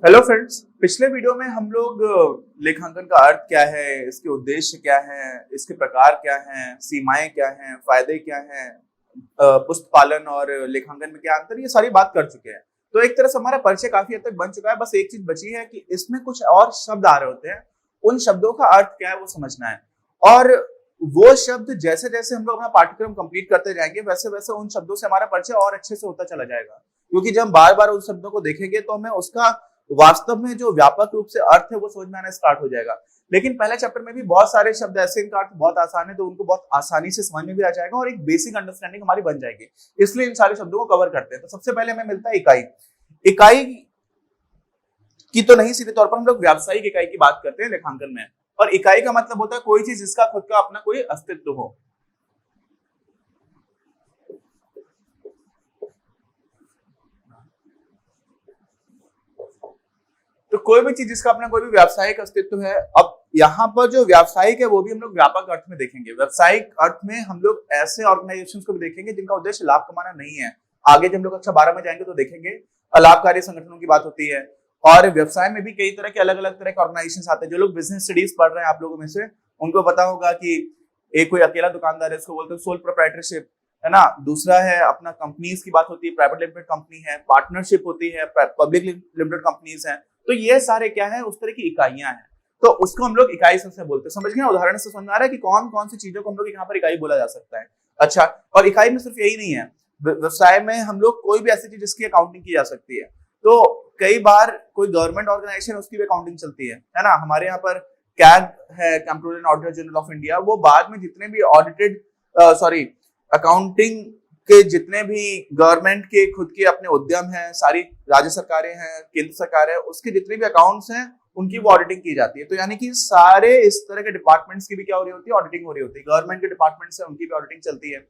Hello friends, पिछले video में हम लोग लेखांकन का अर्थ क्या है, इसके उद्देश्य क्या है, इसके प्रकार क्या हैं, सीमाएं क्या हैं, फायदे क्या हैं, पुस्तक पालन और लेखांकन में क्या अंतर, ये सारी बात कर चुके हैं। तो एक तरह से हमारा परिचय काफी हद तक बन चुका है। बस एक चीज बची है कि इसमें कुछ और शब्द आ रहे होते हैं, उन शब्दों का अर्थ क्या है वो समझना है। और वो शब्द जैसे जैसे हम लोग अपना पाठ्यक्रम कंप्लीट करते जाएंगे वैसे वैसे उन शब्दों से हमारा परिचय और अच्छे से होता चला जाएगा, क्योंकि जब हम बार बार उन शब्दों को देखेंगे तो हमें उसका वास्तव में जो व्यापक रूप से अर्थ है वो समझ में आना स्टार्ट हो जाएगा। लेकिन पहले चैप्टर में भी बहुत सारे शब्द ऐसे इनका अर्थ बहुत आसान है तो उनको बहुत आसानी से समझ में भी आ जाएगा और एक बेसिक अंडरस्टैंडिंग हमारी बन जाएगी। इसलिए इन सारे शब्दों को कवर करते हैं। तो सबसे पहले हमें मिलता है इकाई। इकाई की तो नहीं, सीधे तौर पर हम लोग व्यावसायिक इकाई की बात करते हैं लेखांकन में। और इकाई का मतलब होता है कोई चीज जिसका खुद का अपना कोई अस्तित्व हो। तो कोई भी चीज जिसका अपना कोई भी व्यावसायिक अस्तित्व है। अब यहाँ पर जो व्यावसायिक है वो भी हम लोग व्यापक अर्थ में देखेंगे। व्यावसायिक अर्थ में हम लोग ऐसे ऑर्गेनाइजेशंस को भी देखेंगे जिनका उद्देश्य लाभ कमाना नहीं है। आगे जब हम लोग कक्षा 12 में जाएंगे तो देखेंगे अलाभकारी संगठनों की बात होती है। और व्यवसाय में भी कई तरह के अलग अलग तरह के ऑर्गेनाइजेशन आते हैं। जो लोग बिजनेस स्टडीज पढ़ रहे हैं आप लोगों में से, उनको पता होगा कि एक कोई अकेला दुकानदार है, इसको बोलते हैं सोल प्रोप्राइटरशिप, है ना। दूसरा है अपना कंपनीज की बात होती है, प्राइवेट लिमिटेड कंपनी है, पार्टनरशिप होती है, पब्लिक लिमिटेड कंपनीज है। तो ये सारे क्या है, उस तरह की इकाइयां हैं। तो उसको हम लोग इकाई से बोलते हैं। समझ गए? उदाहरण से समझ में आ रहा है कि कौन कौन सी चीजों को हम लोग यहाँ पर इकाई बोला जा सकता है। अच्छा, और इकाई में सिर्फ यही नहीं है, व्यवसाय में हम लोग कोई भी ऐसी चीज जिसकी अकाउंटिंग की जा सकती है। तो कई बार कोई गवर्नमेंट ऑर्गेनाइजेशन उसकी भी अकाउंटिंग चलती है ना। हमारे यहाँ पर कैग है, comptroller and auditor general of India. वो बाद में जितने भी ऑडिटेड अकाउंटिंग के जितने भी गवर्नमेंट के खुद के अपने उद्यम हैं, सारी राज्य सरकारें हैं, केंद्र सरकार है, उसके जितने भी अकाउंट्स हैं उनकी वो ऑडिटिंग की जाती है। तो यानी कि सारे इस तरह के डिपार्टमेंट्स की भी क्या हो रही होती है, ऑडिटिंग हो रही होती है। गवर्नमेंट के डिपार्टमेंट्स है उनकी भी ऑडिटिंग चलती है,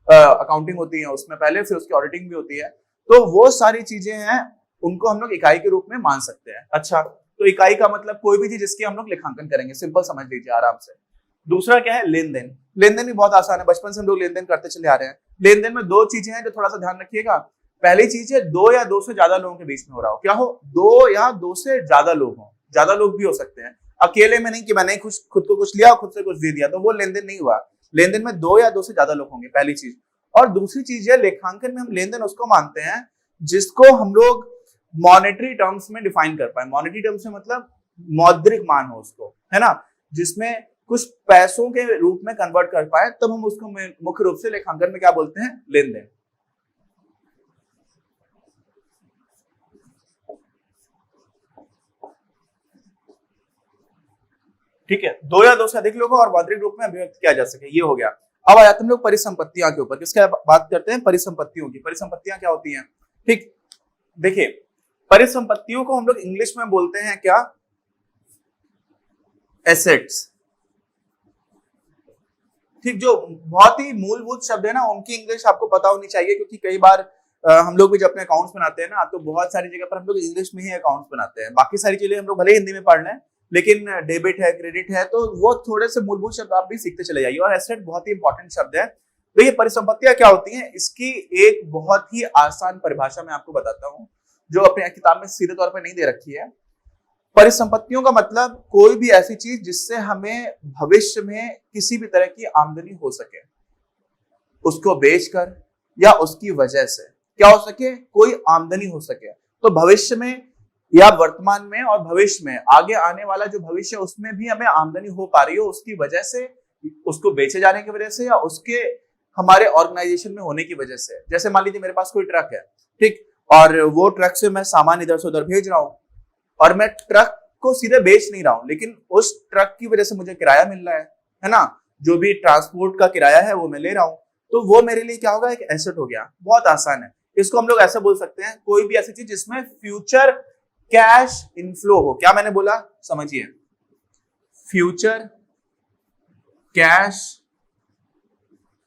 अकाउंटिंग होती है उसमें पहले, फिर उसकी ऑडिटिंग भी होती है। तो वो सारी चीजें हैं, उनको हम लोग इकाई के रूप में मान सकते हैं। अच्छा, तो इकाई का मतलब कोई भी चीज जिसकी हम लोग लेखांकन करेंगे, सिंपल समझ लीजिए आराम से। दूसरा क्या है, लेन देन। लेन देन भी बहुत आसान है, बचपन से हम लोग लेन देन करते चले आ रहे हैं। लेन देन में दो चीजें हैं जो थोड़ा सा ध्यान रखिएगा। पहली चीज है दो या दो से ज्यादा लोगों के बीच में हो रहा हो। क्या हो? दो या दो से ज्यादा लोग हो। ज्यादा लोग भी हो सकते हैं, अकेले में नहीं कि मैंने खुद को कुछ लिया, खुद से कुछ दे दिया, तो वो लेन देन नहीं हुआ। लेन देन में दो या दो से ज्यादा लोग होंगे, पहली चीज। और दूसरी चीज है, लेखांकन में हम लेन देन उसको मानते हैं जिसको हम लोग मॉनेटरी टर्म्स में डिफाइन कर पाए। मॉनेटरी टर्म्स में मतलब मौद्रिक मान हो उसको, है ना, जिसमें कुछ पैसों के रूप में कन्वर्ट कर पाए, तब हम उसको मुख्य रूप से लेखांकन में क्या बोलते हैं, लेन देन। ठीक है, दो या दो से अधिक लोगों और मौद्रिक रूप में अभिव्यक्त किया जा सके, ये हो गया। अब आ जाते हम लोग परिसंपत्तियां के ऊपर। किसकी बात करते हैं? परिसंपत्तियों की। परिसंपत्तियां क्या होती हैं? ठीक, देखिए, परिसंपत्तियों को हम लोग इंग्लिश में बोलते हैं क्या, एसेट्स। ठीक, जो बहुत ही मूलभूत शब्द है ना, उनकी इंग्लिश आपको पता होनी चाहिए, क्योंकि कई बार हम लोग भी जब अपने अकाउंट्स बनाते हैं ना, तो बहुत सारी जगह पर हम लोग इंग्लिश में ही अकाउंट्स बनाते हैं। बाकी सारी चीजें हम लोग भले हिंदी में पढ़ लें, लेकिन डेबिट है, क्रेडिट है, तो वो थोड़े से मूलभूत शब्द आप भी सीखते चले जाइए। और एसेट बहुत ही इंपॉर्टेंट शब्द है। देखिए, परिसंपत्तियां क्या होती हैं, इसकी एक बहुत ही आसान परिभाषा मैं आपको बताता हूँ, जो अपने किताब में सीधे तौर पर नहीं दे रखी है। परिसंपत्तियों का मतलब कोई भी ऐसी चीज जिससे हमें भविष्य में किसी भी तरह की आमदनी हो सके, उसको बेचकर या उसकी वजह से क्या हो सके, कोई आमदनी हो सके। तो भविष्य में या वर्तमान में और भविष्य में, आगे आने वाला जो भविष्य है उसमें भी हमें आमदनी हो पा रही हो उसकी वजह से, उसको बेचे जाने की वजह से, या उसके हमारे ऑर्गेनाइजेशन में होने की वजह से। जैसे मान लीजिए मेरे पास कोई ट्रक है, ठीक, और वो ट्रक से मैं सामान इधर से उधर भेज रहा हूं, और मैं ट्रक को सीधे बेच नहीं रहा हूं, लेकिन उस ट्रक की वजह से मुझे किराया मिल रहा है ना, जो भी ट्रांसपोर्ट का किराया है वो मैं ले रहा हूं, तो वो मेरे लिए क्या होगा, एक एसेट हो गया। बहुत आसान है, इसको हम लोग ऐसा बोल सकते हैं, कोई भी ऐसी चीज जिसमें फ्यूचर कैश इनफ्लो हो। क्या मैंने बोला, समझिए, फ्यूचर कैश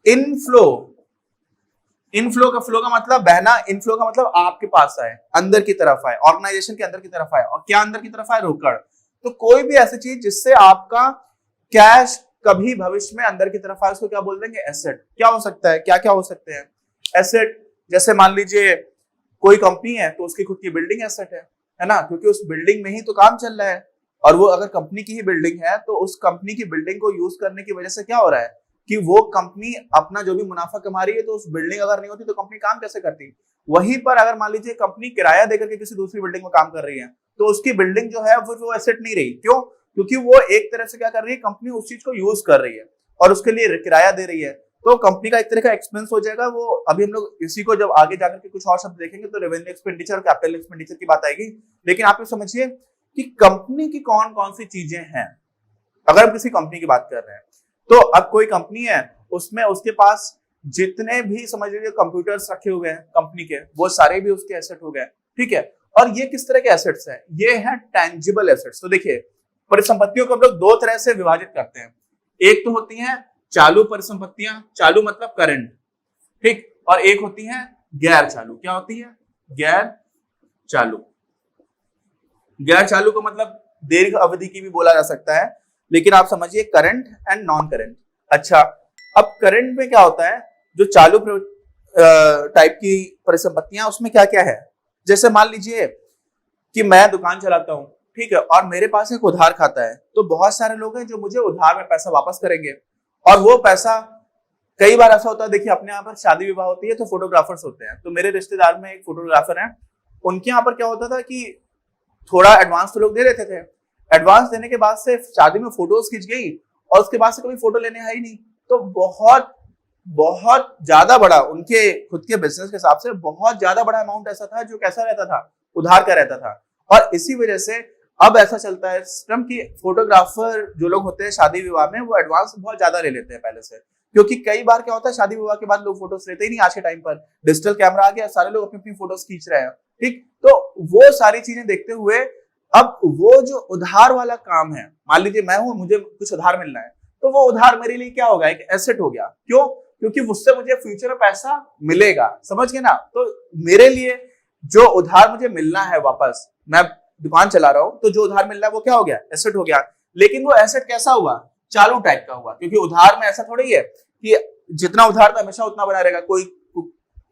इनफ्लो। इनफ्लो का, फ्लो का मतलब बहना, इनफ्लो का मतलब आपके पास आए, अंदर की तरफ आए, ऑर्गेनाइजेशन के अंदर की तरफ आए। और क्या अंदर की तरफ आए, रोकड़। तो कोई भी ऐसी चीज जिससे आपका कैश कभी भविष्य में अंदर की तरफ आए, उसको क्या बोल देंगे, एसेट। क्या हो सकता है, क्या क्या हो सकते हैं एसेट? जैसे मान लीजिए कोई कंपनी है तो उसकी खुद की बिल्डिंग एसेट है, है ना, क्योंकि उस बिल्डिंग में ही तो काम चल रहा है। और वो अगर कंपनी की ही बिल्डिंग है तो उस कंपनी की बिल्डिंग को यूज करने की वजह से क्या हो रहा है कि वो कंपनी अपना जो भी मुनाफा कमा रही है, तो उस बिल्डिंग अगर नहीं होती तो कंपनी काम कैसे करती। वहीं पर अगर मान लीजिए कंपनी किराया देकर के किसी दूसरी बिल्डिंग में काम कर रही है, तो उसकी बिल्डिंग जो है वो एसेट नहीं रही। क्यों? क्योंकि वो एक तरह से क्या कर रही है, कंपनी उस चीज को यूज कर रही है और उसके लिए किराया दे रही है, तो कंपनी का एक तरह का एक्सपेंस हो जाएगा वो। अभी हम लोग इसी को जब आगे जाकर के कुछ और शब्द देखेंगे तो रेवेन्यू एक्सपेंडिचर और कैपिटल एक्सपेंडिचर की बात आएगी। लेकिन आप ये समझिए कि कंपनी की कौन कौन सी चीजें हैं। अगर हम किसी कंपनी की बात कर रहे हैं तो अब कोई कंपनी है, उसमें उसके पास जितने भी समझ लीजिए कंप्यूटर्स रखे हुए हैं कंपनी के, वो सारे भी उसके एसेट हो गए, ठीक है। और ये किस तरह के एसेट्स हैं? ये है टेंजिबल एसेट्स। तो देखिए, परिसंपत्तियों को हम लोग दो तरह से विभाजित करते हैं। एक तो होती हैं चालू परिसंपत्तियां, चालू मतलब करंट, ठीक, और एक होती हैं गैर चालू। क्या होती है? गैर चालू। गैर चालू को मतलब दीर्घ अवधि की भी बोला जा सकता है, लेकिन आप समझिए करंट एंड नॉन करंट। अच्छा, अब करंट में क्या होता है, जो चालू टाइप की परिसंपत्तियां, उसमें क्या क्या है। जैसे मान लीजिए कि मैं दुकान चलाता हूं, ठीक है, और मेरे पास एक उधार खाता है, तो बहुत सारे लोग हैं जो मुझे उधार में पैसा वापस करेंगे, और वो पैसा कई बार ऐसा होता है, देखिए अपने यहाँ पर शादी विवाह होती है तो फोटोग्राफर्स होते हैं, तो मेरे रिश्तेदार में एक फोटोग्राफर है, उनके यहाँ पर क्या होता था कि थोड़ा एडवांस तो लोग दे देते थे, एडवांस देने के बाद से शादी में फोटोज खिंच गई और उसके बाद से कभी फोटो लेने है ही नहीं। तो बहुत बहुत ज्यादा बड़ा उनके खुद के बिजनेस के हिसाब से बहुत ज्यादा बड़ा अमाउंट ऐसा था जो कैसा रहता था, उधार का रहता था। और इसी वजह से अब ऐसा चलता है सिस्टम कि फोटोग्राफर जो लोग होते हैं शादी विवाह में, वो एडवांस बहुत ज्यादा ले लेते हैं पहले से, क्योंकि कई बार क्या होता है शादी विवाह के बाद लोग फोटोज लेते ही नहीं। आज के टाइम पर डिजिटल कैमरा आ गया, सारे लोग अपनी अपनी फोटोज खींच रहे हैं, ठीक। तो वो सारी चीजें देखते हुए अब वो जो उधार वाला काम है, मान लीजिए मैं हूं, मुझे कुछ उधार मिलना है, तो वो उधार मेरे लिए क्या होगा, एक एसेट हो गया। क्यों? क्योंकि उससे मुझे फ्यूचर में पैसा मिलेगा, समझ गए ना। तो मेरे लिए जो उधार मुझे मिलना है वापस, मैं दुकान चला रहा हूं तो जो उधार मिल रहा है वो क्या हो गया, एसेट हो गया। लेकिन वो एसेट कैसा हुआ, चालू टाइप का हुआ, क्योंकि उधार में ऐसा थोड़ी है कि जितना उधार था हमेशा उतना बना रहेगा। कोई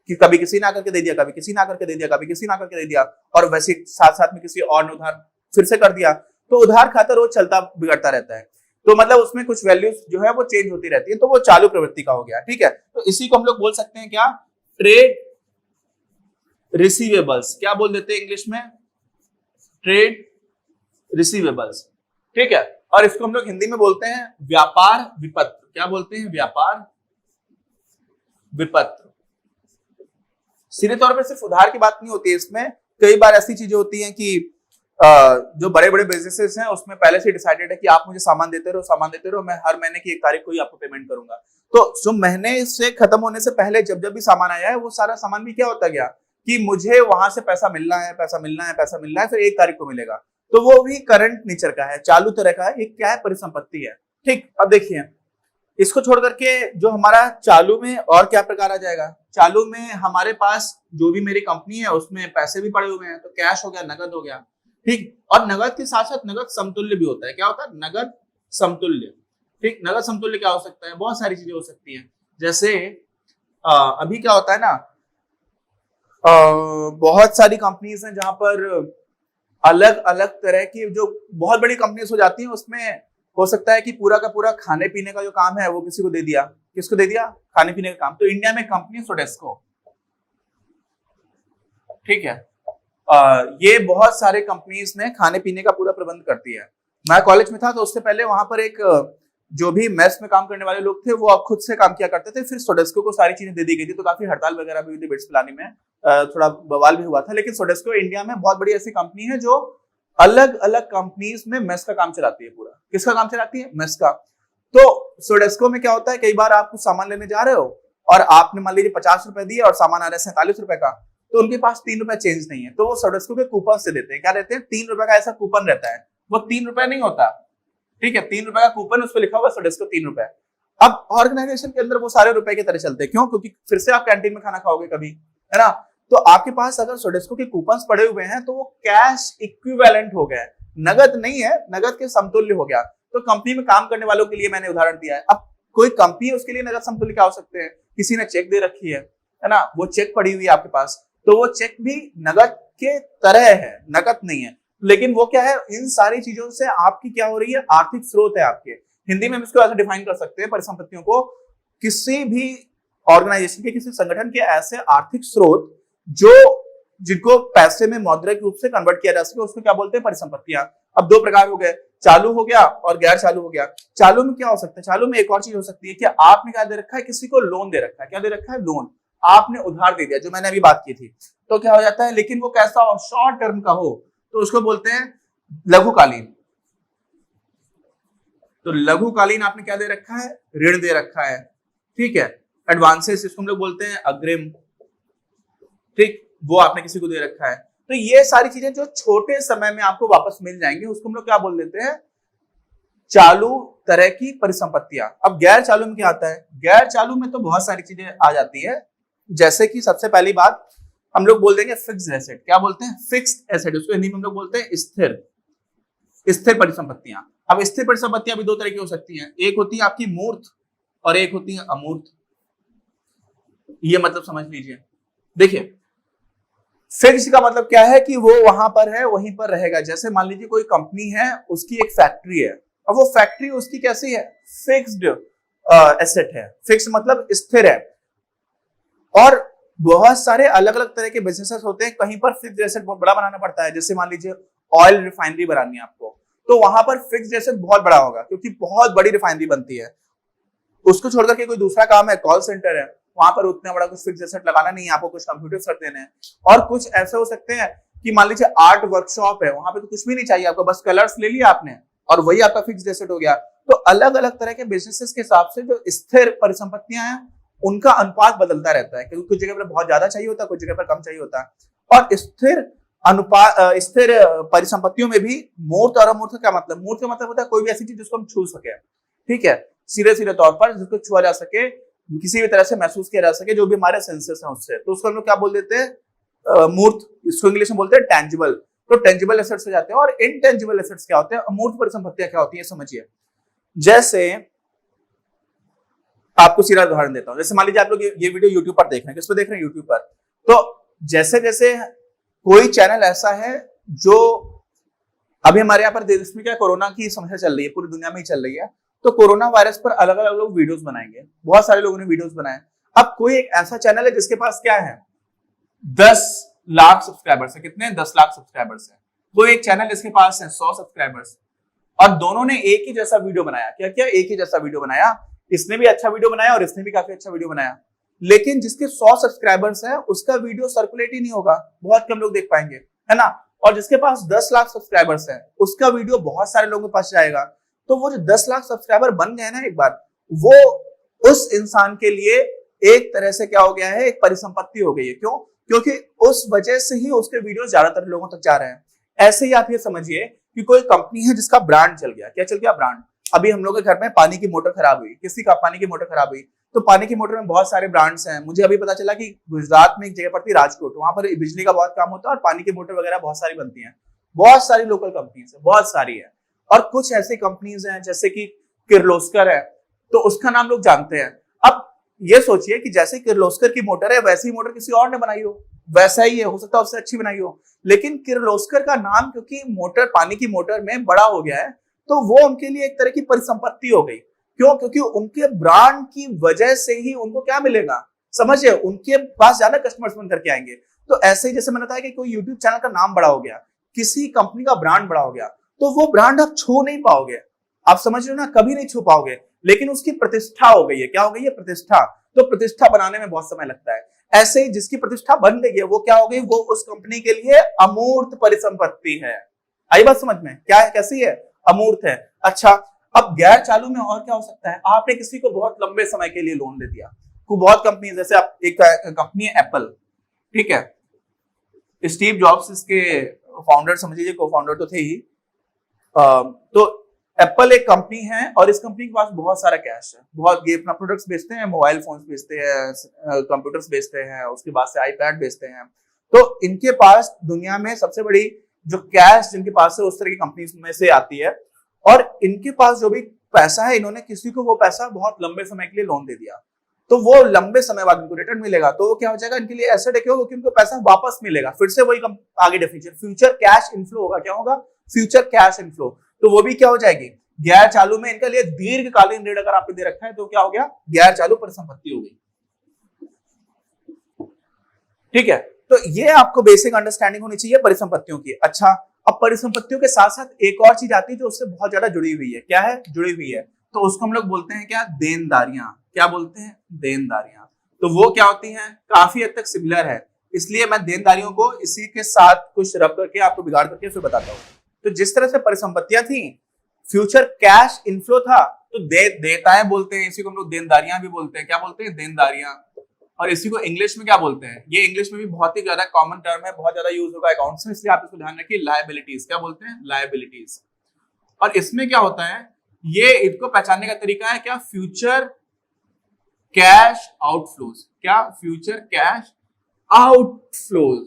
कि कभी किसी ने आकर के दे दिया, कभी किसी ने आकर के दे दिया, कभी किसी ने आकर के दे दिया, और वैसे साथ साथ में किसी और ने उधार फिर से कर दिया, तो उधार खाता रोज चलता बिगड़ता रहता है। तो मतलब उसमें कुछ वैल्यूज जो है वो चेंज होती रहती है, तो वो चालू प्रवृत्ति का हो गया, ठीक है। तो इसी को हम लोग बोल सकते हैं क्या, ट्रेड रिसीवेबल्स। क्या बोल देते हैं इंग्लिश में, ट्रेड रिसीवेबल्स, ठीक है। और इसको हम लोग हिंदी में बोलते हैं व्यापार विपत्र। क्या बोलते हैं, व्यापार विपत्र। सीधे तौर पर सिर्फ उधार की बात नहीं होती है इसमें, कई बार ऐसी चीजें होती हैं कि जो बड़े बड़े बिजनेसेस हैं उसमें पहले से डिसाइडेड है कि आप मुझे सामान देते रहो, मैं हर महीने की 1 तारीख को ही आपको पेमेंट करूंगा। तो जो महीने से खत्म होने से पहले जब जब भी सामान आया है, वो सारा सामान भी क्या होता गया कि मुझे वहां से पैसा मिलना है, फिर 1 तारीख को मिलेगा। तो वो भी करंट नेचर का है, चालू तरह का है, एक क्या है, परिसंपत्ति है, ठीक। अब देखिए, इसको छोड़ करके जो हमारा चालू में और क्या प्रकार आ जाएगा, चालू में हमारे पास जो भी मेरी कंपनी है उसमें पैसे भी पड़े हुए हैं, तो कैश हो गया, नगद हो गया, ठीक। और नगद के साथ साथ नगद समतुल्य भी होता है। क्या होता है, नगद समतुल्य, ठीक। नगद समतुल्य क्या हो सकता है, बहुत सारी चीजें हो सकती हैं। जैसे अभी क्या होता है ना, बहुत सारी कंपनीज हैं जहां पर अलग अलग तरह की जो बहुत बड़ी कंपनीज हो जाती हैं, उसमें हो सकता है कि पूरा का पूरा खाने पीने का जो काम है वो किसी को दे दिया। किसको दे दिया, खाने पीने का काम। तो इंडिया में कंपनी सोडेस्को, ठीक है, ये बहुत सारे कंपनीज ने खाने पीने का पूरा प्रबंध करती है। मैं कॉलेज में था तो उससे पहले वहां पर एक जो भी मेस में काम करने वाले लोग थे वो अब खुद से काम किया करते थे, फिर सोडेस्को को सारी चीजें दे दी गई थी, तो काफी हड़ताल वगैरह भी हुई थी, बिट्स पिलाने में थोड़ा बवाल भी हुआ था। लेकिन सोडेस्को इंडिया में बहुत बड़ी ऐसी कंपनी है जो अलग अलग कंपनीज में मेस का काम चलाती है। पूरा किसका काम चलाती है, मेस का। तो सोडेस्को में क्या होता है, कई बार आप कुछ सामान लेने जा रहे हो और आपने मान लीजिए 50 रुपए दिए और सामान आ रहा है 47 रुपए का, तो उनके पास 3 रुपए चेंज नहीं है, तो वो सोडेस्को के कूपन से देते हैं। क्या देते हैं, 3 रुपए का ऐसा कूपन रहता है, वो 3 रुपए नहीं होता, ठीक है, 3 रुपए का कूपन, उस पर लिखा हुआ सोडेस्को 3 रुपए। अब ऑर्गेनाइजेशन के अंदर वो सारे रुपए की तरह चलते हैं, क्यों, क्योंकि फिर से आप कैंटीन में खाना खाओगे कभी, है ना। तो आपके पास अगर सोडेस्को के कूपन्स पड़े हुए हैं तो वो कैश इक्विवेलेंट हो गए, नगद नहीं है, नगद के समतुल्य हो गया। तो कंपनी में काम करने वालों के लिए मैंने उदाहरण दिया है। अब कोई कंपनी है उसके लिए नगद समतुल्य क्या हो सकते हैं, किसी ने चेक दे रखी है ना, वो चेक पड़ी हुई है आपके पास, तो वो चेक भी नगद के तरह है, नकद नहीं है। लेकिन वो क्या है, इन सारी चीजों से आपकी क्या हो रही है, आर्थिक स्रोत है आपके। हिंदी में हम इसको ऐसे डिफाइन कर सकते हैं परिसंपत्तियों को, किसी भी ऑर्गेनाइजेशन के, किसी संगठन के ऐसे आर्थिक स्रोत जो जिनको पैसे में मौद्रिक रूप से कन्वर्ट किया जा सके, उसको क्या बोलते हैं, परिसंपत्तियां। अब दो प्रकार हो गए, चालू हो गया और गैर चालू हो गया। चालू में क्या हो सकता है, चालू में एक और चीज हो सकती है कि आपने क्या दे रखा है, किसी को लोन दे रखा है। क्या दे रखा है, लोन। आपने उधार दे दिया, जो मैंने अभी बात की थी। तो क्या हो जाता है, लेकिन वो कैसा हो, शॉर्ट टर्म का हो, तो उसको बोलते हैं लघुकालीन। तो लघुकालीन आपने क्या दे रखा है, ऋण दे रखा है, ठीक है। एडवांसेस, इसको हम लोग बोलते हैं अग्रिम, ठीक, वो आपने किसी को दे रखा है। तो ये सारी चीजें जो छोटे समय में आपको वापस मिल जाएंगे, उसको हम लोग क्या बोल देते हैं, चालू तरह की परिसंपत्तियां। अब गैर चालू में क्या आता है, गैर चालू में तो बहुत सारी चीजें आ जाती है, जैसे कि सबसे पहली बात हम लोग बोल देंगे फिक्स्ड एसेट। क्या बोलते हैं, फिक्स्ड एसेट। उसको हिंदी में हम लोग बोलते हैं स्थिर, स्थिर परिसंपत्तियां। अब स्थिर परिसंपत्तियां भी दो तरह की हो सकती हैं, एक होती है आपकी मूर्त और एक होती है अमूर्त। ये मतलब समझ लीजिए, देखिए फिक्स्ड का मतलब क्या है कि वो वहां पर है, वहीं पर रहेगा। जैसे मान लीजिए कोई कंपनी है, उसकी एक फैक्ट्री है, अब वो फैक्ट्री उसकी कैसी है, फिक्स्ड एसेट है। फिक्स्ड मतलब स्थिर है। और बहुत सारे अलग अलग तरह के बिजनेसेस होते हैं, कहीं पर फिक्स्ड एसेट बहुत बड़ा बनाना पड़ता है। जैसे मान लीजिए ऑयल रिफाइनरी बनानी है आपको, तो वहां पर फिक्स्ड एसेट बहुत बड़ा होगा, क्योंकि बहुत बड़ी रिफाइनरी बनती है। उसको छोड़कर के कोई दूसरा काम है, कॉल सेंटर है, वहां पर उतना बड़ा कुछ फिक्स्ड एसेट लगाना नहीं है, आपको कुछ कंप्यूटर सेट देने हैं। और कुछ ऐसे हो सकते हैं कि मान लीजिए आर्ट वर्कशॉप है, वहां पे तो कुछ भी नहीं चाहिए आपको, बस कलर्स ले लिया आपने और वही आपका फिक्स्ड एसेट हो गया। तो अलग अलग तरह के बिजनेसेस के हिसाब से जो स्थिर परिसंपत्तियां हैं, उनका अनुपात बदलता रहता है, क्योंकि कुछ जगह पर बहुत ज्यादा चाहिए होता है, कुछ जगह पर कम चाहिए होता है। और स्थिर अनुपात, स्थिर परिसंपत्तियों में भी मूर्त और अमूर्त का क्या मतलब, मूर्त का मतलब होता है कोई भी ऐसी चीज जिसको हम छू सके, ठीक है, सीधे सीधे तौर पर जिसको छुआ जा सके, किसी भी तरह से महसूस किया जा सके, जो भी हमारे सेंसेस हैं उससे, तो उसको हम लोग क्या बोल देते हैं, मूर्त। इसको इंग्लिश में बोलते हैं टेंजिबल। तो टेंजिबल एसेट्स हो जाते हैं। और इनटेंजिबल एसेट्स क्या होते हैं, अमूर्त परिसंपत्तियां क्या होती है, समझिए। जैसे आपको सीधा उदाहरण देता हूं, जैसे मान लीजिए आप लोग ये वीडियो यूट्यूब पर देख रहे हैं, किस पर देख रहे हैं, यूट्यूब पर। तो जैसे जैसे कोई चैनल ऐसा है जो, अभी हमारे यहाँ पर देश में क्या कोरोना की समस्या चल रही है, पूरी दुनिया में ही चल रही है, तो कोरोना वायरस पर अलग अलग लोग वीडियोस बनाएंगे, बहुत सारे लोगों ने वीडियोस बनाए। अब कोई एक ऐसा चैनल है जिसके पास क्या है, 10 लाख सब्सक्राइबर्स है। कितने, 10 लाख सब्सक्राइबर्स है। कोई एक चैनल जिसके पास है 100 सब्सक्राइबर्स, और दोनों ने एक ही जैसा वीडियो बनाया। क्या क्या, एक ही जैसा वीडियो बनाया। इसने भी अच्छा वीडियो बनाया और इसने भी काफी अच्छा वीडियो बनाया, लेकिन जिसके 100 सब्सक्राइबर्स है उसका वीडियो सर्कुलेट ही नहीं होगा, बहुत कम लोग देख पाएंगे, है ना। और जिसके पास 10 लाख सब्सक्राइबर्स है, उसका वीडियो बहुत सारे लोगों के पास जाएगा। तो वो जो 10 लाख सब्सक्राइबर बन गए ना एक बार, वो उस इंसान के लिए एक तरह से क्या हो गया है, एक परिसंपत्ति हो गई है। क्यों, क्योंकि उस वजह से ही उसके वीडियो ज्यादातर लोगों तक जा रहे हैं। ऐसे ही आप ये समझिए कि कोई कंपनी है जिसका ब्रांड चल गया। क्या चल गया, ब्रांड। अभी हम लोग के घर में पानी की मोटर खराब हुई, किसी का पानी की मोटर खराब हुई, तो पानी की मोटर में बहुत सारे ब्रांड्स हैं। मुझे अभी पता चला कि गुजरात में एक जगह पड़ती है राजकोट, वहां पर बिजली का बहुत काम होता है और पानी की मोटर वगैरह बहुत सारी बनती हैं। बहुत सारी लोकल कंपनीज है, बहुत सारी है। और कुछ ऐसी कंपनीज हैं जैसे कि किर्लोस्कर है, तो उसका नाम लोग जानते हैं। अब ये सोचिए कि जैसे किर्लोस्कर की मोटर है, वैसी मोटर किसी और ने बनाई हो, वैसा ही है, हो सकता है उससे अच्छी बनाई हो, लेकिन किर्लोस्कर का नाम क्योंकि मोटर, पानी की मोटर में बड़ा हो गया है, तो वो उनके लिए एक तरह की परिसंपत्ति हो गई। क्यों, क्योंकि उनके ब्रांड की वजह से ही उनको क्या मिलेगा, समझिए, उनके पास ज्यादा कस्टमर्स बन करके आएंगे। तो ऐसे ही जैसे मैंने बताया कि कोई यूट्यूब चैनल का नाम बड़ा हो गया, किसी कंपनी का ब्रांड बड़ा हो गया, तो वो ब्रांड आप छू नहीं पाओगे, आप समझ रहे हो ना, कभी नहीं छू पाओगे, लेकिन उसकी प्रतिष्ठा हो गई है। क्या हो गई है, प्रतिष्ठा। तो प्रतिष्ठा बनाने में बहुत समय लगता है। ऐसे ही जिसकी प्रतिष्ठा बन गई है, वो क्या हो गई, वो उस कंपनी के लिए अमूर्त परिसंपत्ति है। आई बात समझ में, क्या है, कैसी है, अमूर्त है। अच्छा, अब गैर चालू में और क्या हो सकता है, आपने किसी को बहुत लंबे समय के लिए लोन दे दिया। बहुत कंपनी, जैसे आप, एक कंपनी है एप्पल, ठीक है, स्टीव जॉब्स इसके फाउंडर समझ लीजिए, को फाउंडर तो थे ही। तो एप्पल एक कंपनी है और इस कंपनी के पास बहुत सारा कैश है, बहुत, ये अपना प्रोडक्ट्स बेचते हैं, मोबाइल फोन्स बेचते हैं, कंप्यूटर्स बेचते हैं, उसके बाद से आईपैड बेचते हैं। तो इनके पास दुनिया में सबसे बड़ी जो कैश जिनके पास है उस तरह की कंपनी में से आती है। और इनके पास जो भी पैसा है, इन्होंने किसी को वो पैसा बहुत लंबे समय के लिए लोन दे दिया। तो वो लंबे समय बाद उनको रिटर्न मिलेगा, तो वो क्या हो जाएगा इनके लिए एसेट है। क्यों? क्योंकि उनको पैसा वापस मिलेगा। फिर से वही आगे डेफिनेशन, फ्यूचर कैश इनफ्लो होगा। क्या होगा? Future cash inflow. तो वो भी क्या हो जाएगी? गैर चालू में इनके लिए दीर्घकालीन ऋण अगर आपने दे रखा है तो क्या हो गया? गैर चालू परिसंपत्ति हो गई। ठीक है, तो ये आपको बेसिक अंडरस्टैंडिंग होनी चाहिए परिसंपत्तियों की। अच्छा, अब परिसंपत्तियों के साथ साथ एक और चीज आती है जो उससे बहुत ज्यादा जुड़ी हुई है। क्या है? जुड़ी हुई है, तो उसको हम लोग बोलते हैं क्या? देनदारियां। क्या बोलते हैं? देनदारियां। तो वो क्या होती हैं? काफी हद तक सिमिलर है, इसलिए मैं देनदारियों को इसी के साथ कुछ रब करके आपको बिगाड़ करके फिर बताता हूं। तो जिस तरह से परिसंपत्तियां थी, फ्यूचर कैश इनफ्लो था, तो देताएं बोलते हैं, इसी को हम लोग देनदारियां भी बोलते हैं। क्या बोलते हैं? देनदारियां। और इसी को इंग्लिश में क्या बोलते हैं? ये इंग्लिश में भी बहुत ही ज्यादा कॉमन टर्म है, बहुत ज्यादा यूज होगा अकाउंट्स में, इसलिए आप इसको ध्यान रखिए। लायबिलिटीज। क्या बोलते हैं? लायबिलिटीज। और इसमें क्या होता है, ये इसको पहचानने का तरीका है क्या? Future cash outflows. क्या? Future cash outflows.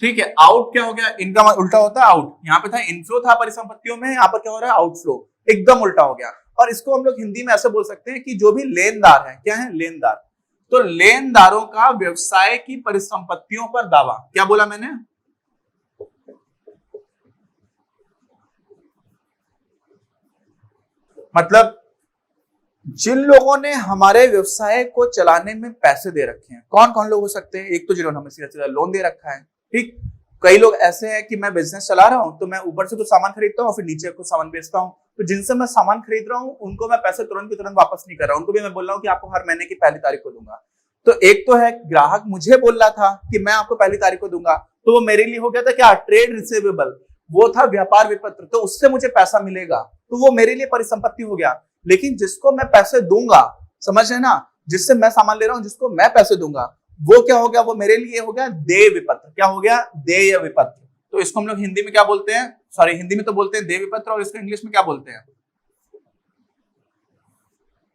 ठीक है, आउट क्या हो गया? इनका उल्टा होता है आउट। यहाँ पे था इनफ्लो था परिसंपत्तियों में, यहाँ पर क्या हो रहा है? आउटफ्लो। एकदम उल्टा हो गया। और इसको हम लोग हिंदी में ऐसे बोल सकते हैं कि जो भी लेनदार है, क्या है? लेनदार। तो लेनदारों का व्यवसाय की परिसंपत्तियों पर दावा। क्या बोला मैंने? मतलब जिन लोगों ने हमारे व्यवसाय को चलाने में पैसे दे रखे हैं, कौन कौन लोग हो सकते हैं? एक तो जिन्होंने हमें सीधा सीधा लोन दे रखा है। ठीक, कई लोग ऐसे हैं कि मैं बिजनेस चला रहा हूं, तो मैं ऊपर से कुछ सामान खरीदता हूं और फिर नीचे कुछ सामान बेचता हूं। तो जिनसे मैं सामान खरीद रहा हूं उनको मैं पैसे तुरंत की तुरंत वापस नहीं कर रहा हूं, उनको भी मैं बोल रहा हूं कि आपको हर महीने की 1 तारीख को दूंगा। तो एक तो है ग्राहक मुझे बोल रहा था कि मैं आपको 1 तारीख को दूंगा, तो वो मेरे लिए हो गया था क्या? Trade receivable. वो था व्यापार विपत्र, तो उससे मुझे पैसा मिलेगा, तो वो मेरे लिए परिसंपत्ति हो गया। लेकिन जिसको मैं पैसे दूंगा, समझ रहे ना, जिससे मैं सामान ले रहा हूं, जिसको मैं पैसे दूंगा, वो क्या हो गया? वो मेरे लिए हो गया देय विपत्र। क्या हो गया? देय विपत्र। तो इसको हम लोग हिंदी में क्या बोलते हैं? सॉरी, हिंदी में तो बोलते हैं देय विपत्र, और इसको इंग्लिश में क्या बोलते हैं?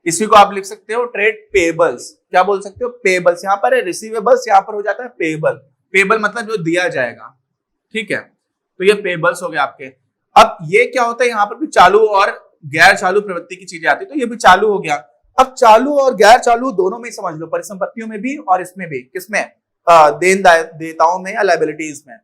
इसी को आप लिख सकते हो ट्रेड पेबल्स। क्या बोल सकते हो? पेबल्स। यहां पर है रिसीवेबल्स, यहां पर हो जाता है पेबल। पेबल मतलब जो दिया जाएगा। ठीक है, तो ये पेबल्स हो गए आपके। अब ये क्या होता है? यहां पर भी चालू और गैर चालू प्रवृत्ति की चीजें आती है, तो ये भी चालू हो गया। अब चालू और गैर चालू दोनों में ही समझ लो, परिसंपत्तियों में भी और इसमें भी। किसमें? देताओं में या लायबिलिटीज में।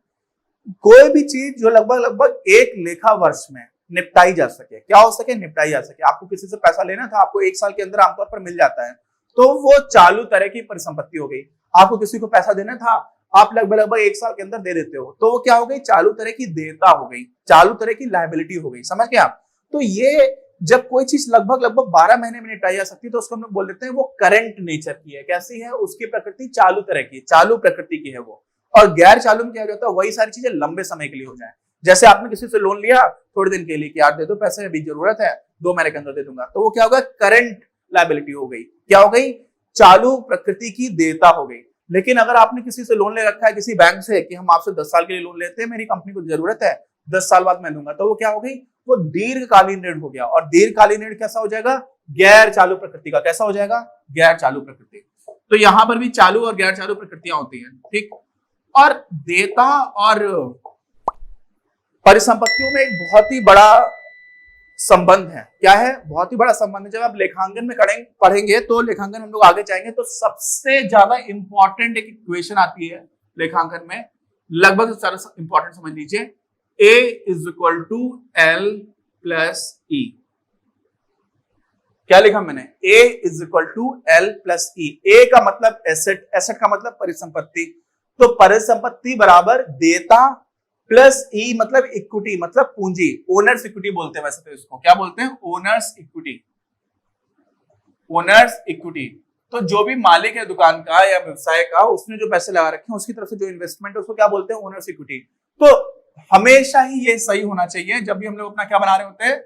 कोई भी चीज जो लगभग लगभग एक लेखा वर्ष में निपटाई जा सके, क्या हो सके? निपटाई जा सके। आपको किसी से पैसा लेना था, आपको 1 साल के अंदर आमतौर पर मिल जाता है, तो वो चालू तरह की परिसंपत्ति हो गई। आपको किसी को पैसा देना था, आप लगभग लगभग 1 साल के अंदर दे देते हो, तो वो क्या हो गई? चालू तरह की देयता हो गई, चालू तरह की लायबिलिटी हो गई। समझ गए आप? तो ये जब कोई चीज लगभग लगभग 12 महीने में निपटाई जा सकती है, तो उसको हम लोग बोल देते हैं वो करंट नेचर की है। कैसी है? उसकी प्रकृति चालू तरह की, चालू प्रकृति की है वो। और गैर चालू में क्या होता है? वही सारी चीजें लंबे समय के लिए हो जाए। जैसे आपने किसी से लोन लिया थोड़े दिन के लिए कि यार दे दो पैसे, अभी जरूरत है, 2 महीने के अंदर दे दूंगा, तो वो क्या होगा? करंट लायबिलिटी हो गई। क्या हो गई? चालू प्रकृति की देयता हो गई। लेकिन अगर आपने किसी से लोन ले रखा है, किसी बैंक से, कि हम आपसे 10 साल के लिए लोन लेते हैं, मेरी कंपनी को जरूरत है, 10 साल बाद मैं दूंगा, तो वो क्या हो गई? वो दीर्घकालीन ऋण हो गया। और दीर्घकालीन ऋण कैसा हो जाएगा? गैर चालू प्रकृति का। कैसा हो जाएगा? गैर चालू प्रकृति। तो यहां पर भी चालू और गैर चालू प्रकृतियां होती हैं। ठीक, और देयता और परिसंपत्तियों में एक बहुत ही बड़ा संबंध है। क्या है? बहुत ही बड़ा संबंध है। जब आप लेखांकन में पढ़ेंगे, तो लेखांकन हम लोग आगे जाएंगे, तो सबसे ज्यादा इंपॉर्टेंट एक इक्वेशन आती है लेखांकन में, लगभग सारा इंपॉर्टेंट समझ लीजिए। A is equal to L plus E। क्या लिखा मैंने? A is equal to L plus E। A का मतलब एसेट, एसेट का मतलब परिसंपत्ति, तो परिसंपत्ति बराबर देयता प्लस E मतलब इक्विटी, मतलब पूंजी। ओनर्स इक्विटी बोलते हैं वैसे तो इसको। क्या बोलते हैं? Owners equity. Owners equity. तो जो भी मालिक है दुकान का या व्यवसाय का, उसने जो पैसे लगा रखे हैं, उसकी तरफ से जो इन्वेस्टमेंट है, उसको क्या बोलते हैं? Owners equity. तो हमेशा ही ये सही होना चाहिए जब भी हम लोग अपना क्या बना रहे होते हैं?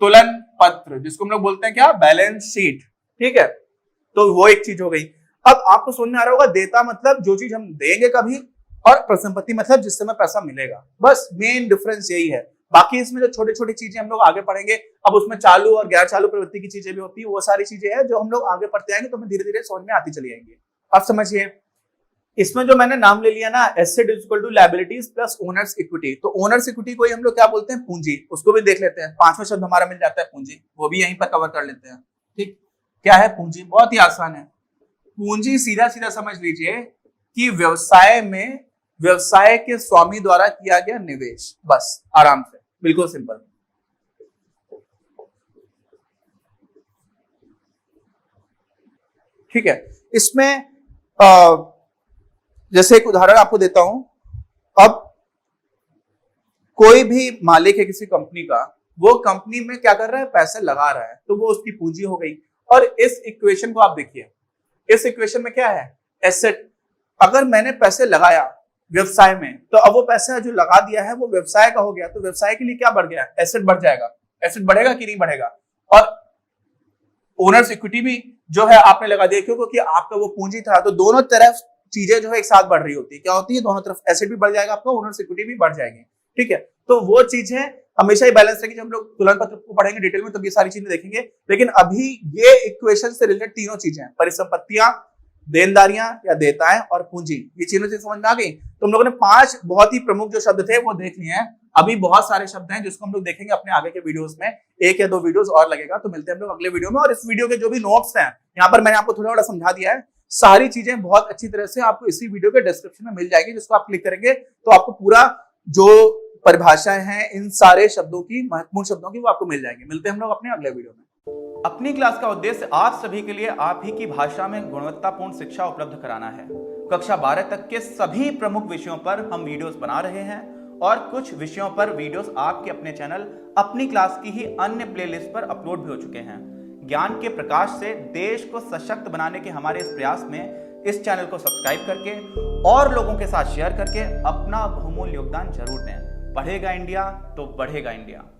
तुलन पत्र, जिसको हम लोग बोलते हैं क्या? Balance sheet. ठीक है, तो वो एक चीज हो गई। अब आपको समझ में आ रहा होगा, देता मतलब जो चीज हम देंगे कभी, और परिसंपत्ति मतलब जिससे हमें पैसा मिलेगा। बस मेन डिफरेंस यही है। बाकी इसमें जो छोटी छोटी चीजें हम लोग आगे पढ़ेंगे, अब उसमें चालू और गैर चालू प्रवृत्ति की चीजें भी होती है, वो सारी चीजें हैं जो हम लोग आगे पढ़ते आएंगे, तो हमें धीरे धीरे समझ में आती चली जाएंगी। अब समझिए, इसमें जो मैंने नाम ले लिया ना, asset is equal to liabilities plus owners equity, तो ओनर्स इक्विटी को ही हम लोग क्या बोलते हैं? पूंजी। उसको भी देख लेते हैं, 5वां शब्द हमारा मिल जाता है पूंजी, वो भी यहीं पर कवर कर लेते हैं। ठीक, क्या है पूंजी? बहुत ही आसान है। पूंजी सीधा सीधा समझ लीजिए कि व्यवसाय में व्यवसाय के स्वामी द्वारा किया गया निवेश, बस आराम से, बिल्कुल सिंपल। ठीक है, इसमें जैसे एक उदाहरण आपको देता हूं। अब कोई भी मालिक है किसी कंपनी का, वो कंपनी में क्या कर रहा है? पैसे लगा रहा है, तो वो उसकी पूंजी हो गई। और इस इक्वेशन को आप देखिए, इस इक्वेशन में क्या है? एसेट। अगर मैंने पैसे लगाया व्यवसाय में, तो अब वो पैसा जो लगा दिया है वो व्यवसाय का हो गया, तो व्यवसाय के लिए क्या बढ़ गया? एसेट बढ़ जाएगा। एसेट बढ़ेगा कि नहीं बढ़ेगा? और ओनर्स इक्विटी भी जो है आपने लगा दिया, क्योंकि आपका वो पूंजी था। तो दोनों तरफ चीजें जो है एक साथ बढ़ रही होती है। क्या होती है? दोनों तरफ एसेट भी बढ़ जाएगा आपका, ओनर्स इक्विटी भी बढ़ जाएगी। ठीक है, तो वो चीजें हमेशा ही बैलेंस रहेगी। जब हम लोग तुलन पत्र को पढ़ेंगे डिटेल में तब ये सारी चीजें देखेंगे। लेकिन अभी ये इक्वेशन से रिलेटेड तीनों चीजें, परिसंपत्तियां, देनदारियां या देयताएं और पूंजी, ये तीनों चीजें समझ में आ गई। तुम लोगों ने 5 बहुत ही प्रमुख जो शब्द थे वो देख लिए हैं। अभी बहुत सारे शब्द हैं जिसको हम लोग देखेंगे अपने आगे के वीडियोस में। 1 या 2 वीडियोस और लगेगा, तो मिलते हैं हम लोग अगले वीडियो में। और इस वीडियो के जो भी नोट्स हैं, यहाँ पर मैंने आपको थोड़ा थोड़ा समझा दिया है। सारी चीजें बहुत अच्छी तरह से आपको इसी वीडियो के डिस्क्रिप्शन में मिल जाएगी, जिसको आप क्लिक करेंगे तो आपको पूरा जो परिभाषाएं हैं इन सारे शब्दों की, महत्वपूर्ण शब्दों की, वो आपको मिल जाएंगे। मिलते हैं हम लोग अपने अगले वीडियो में। अपनी क्लास का उद्देश्य आप सभी के लिए आप ही की भाषा में गुणवत्तापूर्ण शिक्षा उपलब्ध कराना है। कक्षा 12 तक के सभी प्रमुख विषयों पर हम वीडियोस बना रहे हैं और कुछ विषयों पर वीडियोस आपके अपने चैनल अपनी क्लास की ही अन्य प्लेलिस्ट पर अपलोड भी हो चुके हैं। ज्ञान के प्रकाश से देश को सशक्त बनाने के हमारे इस प्रयास में इस चैनल को सब्सक्राइब करके और लोगों के साथ शेयर करके अपना बहुमूल्य योगदान जरूर दें। पढ़ेगा इंडिया तो बढ़ेगा इंडिया।